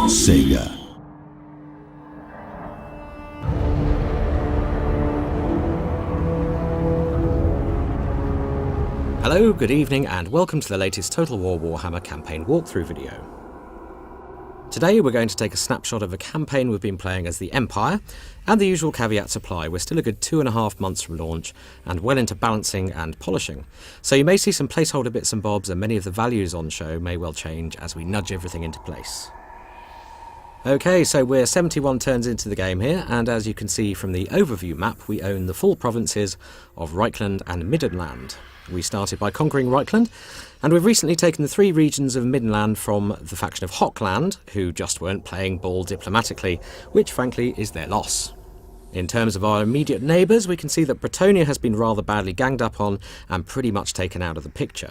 Sega. Hello, good evening, and welcome to the latest Total War Warhammer campaign walkthrough video. Today we're going to take a snapshot of a campaign we've been playing as the Empire, and the usual caveats apply. We're still a good 2.5 months from launch, and well into balancing and polishing. So you may see some placeholder bits and bobs, and many of the values on show may well change as we nudge everything into place. Okay, so we're 71 turns into the game here, and as you can see from the overview map, we own the full provinces of Reichland and Middenland. We started by conquering Reichland, and we've recently taken the 3 regions of Middenland from the faction of Hochland, who just weren't playing ball diplomatically, which frankly is their loss. In terms of our immediate neighbours, we can see that Bretonnia has been rather badly ganged up on and pretty much taken out of the picture.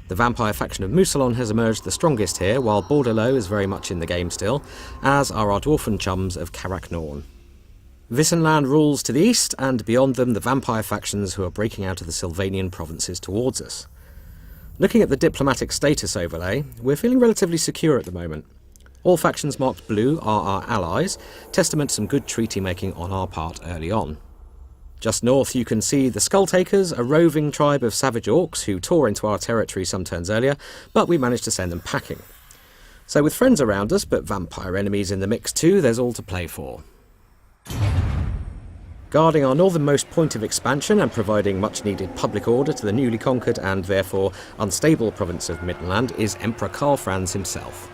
The vampire faction of Mousillon has emerged the strongest here, while Bordelot is very much in the game still, as are our dwarfen chums of Carrack-Norn. Wissenland rules to the east, and beyond them the vampire factions who are breaking out of the Sylvanian provinces towards us. Looking at the diplomatic status overlay, we're feeling relatively secure at the moment. All factions marked blue are our allies, testament to some good treaty making on our part early on. Just north you can see the Skulltakers, a roving tribe of savage orcs who tore into our territory some turns earlier, but we managed to send them packing. So with friends around us, but vampire enemies in the mix too, there's all to play for. Guarding our northernmost point of expansion and providing much-needed public order to the newly conquered and therefore unstable province of Middenland is Emperor Karl Franz himself.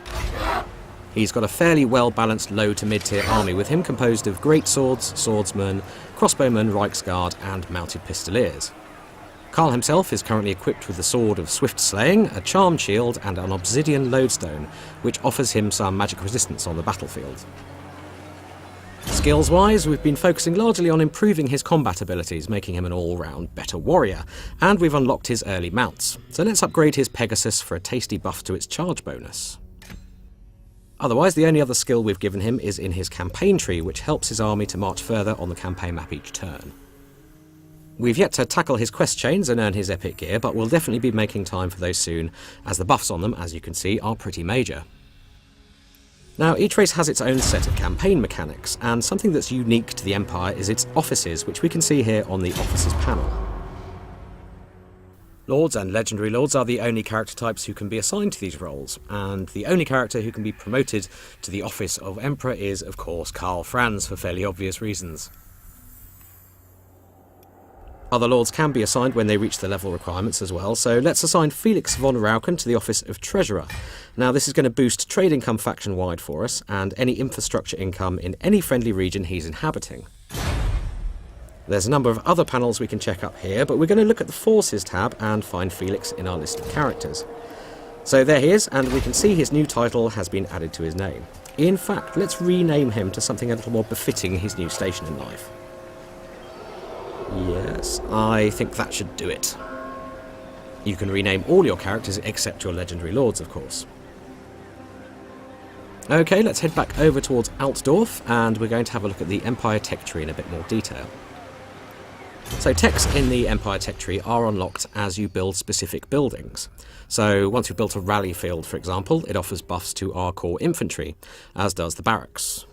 He's got a fairly well-balanced low to mid-tier army with him, composed of great swords, swordsmen, crossbowmen, Reichsguard and mounted pistoliers. Karl himself is currently equipped with the Sword of Swift Slaying, a charmed shield and an obsidian lodestone, which offers him some magic resistance on the battlefield. Skills-wise, we've been focusing largely on improving his combat abilities, making him an all-round better warrior, and we've unlocked his early mounts. So let's upgrade his Pegasus for a tasty buff to its charge bonus. Otherwise, the only other skill we've given him is in his campaign tree, which helps his army to march further on the campaign map each turn. We've yet to tackle his quest chains and earn his epic gear, but we'll definitely be making time for those soon, as the buffs on them, as you can see, are pretty major. Now, each race has its own set of campaign mechanics, and something that's unique to the Empire is its offices, which we can see here on the officers panel. Lords and Legendary Lords are the only character types who can be assigned to these roles, and the only character who can be promoted to the office of Emperor is, of course, Karl Franz, for fairly obvious reasons. Other lords can be assigned when they reach the level requirements as well, so let's assign Felix von Rauken to the office of Treasurer. Now this is going to boost trade income faction-wide for us, and any infrastructure income in any friendly region he's inhabiting. There's a number of other panels we can check up here, but we're going to look at the Forces tab and find Felix in our list of characters. So there he is, and we can see his new title has been added to his name. In fact, let's rename him to something a little more befitting his new station in life. Yes, I think that should do it. You can rename all your characters except your Legendary Lords, of course. Okay, let's head back over towards Altdorf, and we're going to have a look at the Empire Tech Tree in a bit more detail. So techs in the Empire Tech Tree are unlocked as you build specific buildings. So once you've built a rally field, for example, it offers buffs to our core infantry, as does the barracks.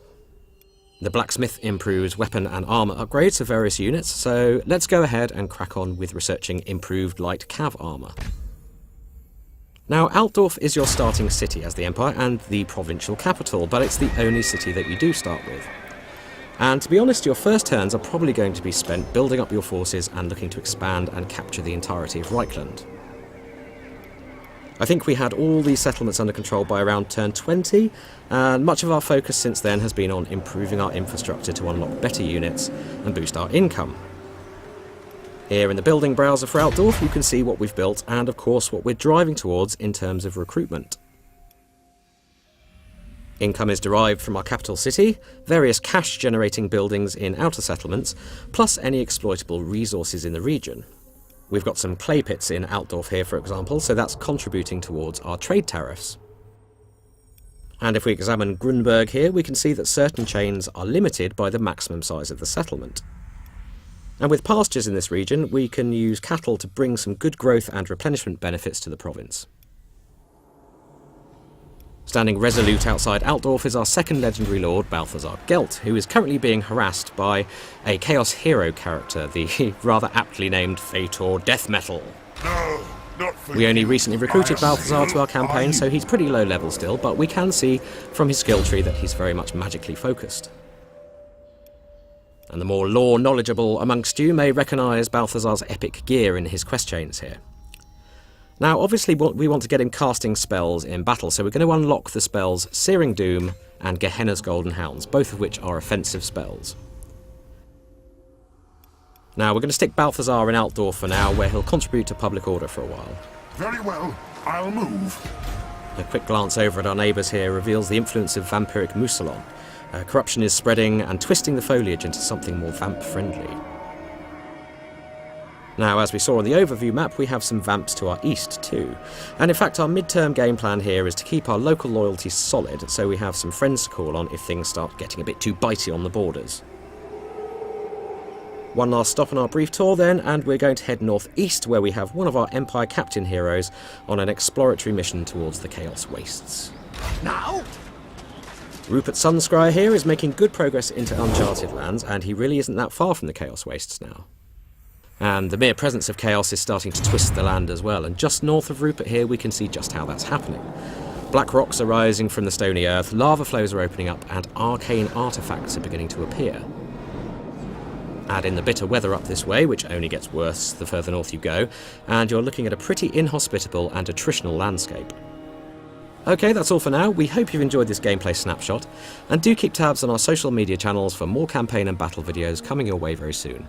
The blacksmith improves weapon and armour upgrades of various units, so let's go ahead and crack on with researching improved light cav armour. Now, Altdorf is your starting city as the Empire and the provincial capital, but it's the only city that you do start with. And to be honest, your first turns are probably going to be spent building up your forces and looking to expand and capture the entirety of Reichland. I think we had all these settlements under control by around turn 20, and much of our focus since then has been on improving our infrastructure to unlock better units and boost our income. Here in the building browser for Altdorf you can see what we've built and of course what we're driving towards in terms of recruitment. Income is derived from our capital city, various cash generating buildings in outer settlements, plus any exploitable resources in the region. We've got some clay pits in Altdorf here, for example, so that's contributing towards our trade tariffs. And if we examine Grunberg here, we can see that certain chains are limited by the maximum size of the settlement. And with pastures in this region, we can use cattle to bring some good growth and replenishment benefits to the province. Standing resolute outside Altdorf is our second legendary lord, Balthazar Gelt, who is currently being harassed by a Chaos Hero character, the rather aptly named Fator Death Metal. No, not for We only you. recently recruited I am Balthazar to our campaign, so he's pretty low level still, but we can see from his skill tree that he's very much magically focused. And the more lore knowledgeable amongst you may recognise Balthazar's epic gear in his quest chains here. Now, obviously we want to get him casting spells in battle, so we're going to unlock the spells Searing Doom and Gehenna's Golden Hounds, both of which are offensive spells. Now, we're going to stick Balthazar in Altdorf for now, where he'll contribute to public order for a while. Very well, I'll move. A quick glance over at our neighbours here reveals the influence of vampiric mousillon. Corruption is spreading and twisting the foliage into something more vamp-friendly. Now, as we saw on the overview map, we have some vamps to our east too. And in fact, our mid-term game plan here is to keep our local loyalty solid, so we have some friends to call on if things start getting a bit too bitey on the borders. One last stop on our brief tour then, and we're going to head northeast, where we have one of our Empire Captain heroes on an exploratory mission towards the Chaos Wastes. Now? Rupert Sunscryer here is making good progress into uncharted lands, and he really isn't that far from the Chaos Wastes now. And the mere presence of chaos is starting to twist the land as well, and just north of Rupert here we can see just how that's happening. Black rocks are rising from the stony earth, lava flows are opening up, and arcane artefacts are beginning to appear. Add in the bitter weather up this way, which only gets worse the further north you go, and you're looking at a pretty inhospitable and attritional landscape. Okay, that's all for now. We hope you've enjoyed this gameplay snapshot, and do keep tabs on our social media channels for more campaign and battle videos coming your way very soon.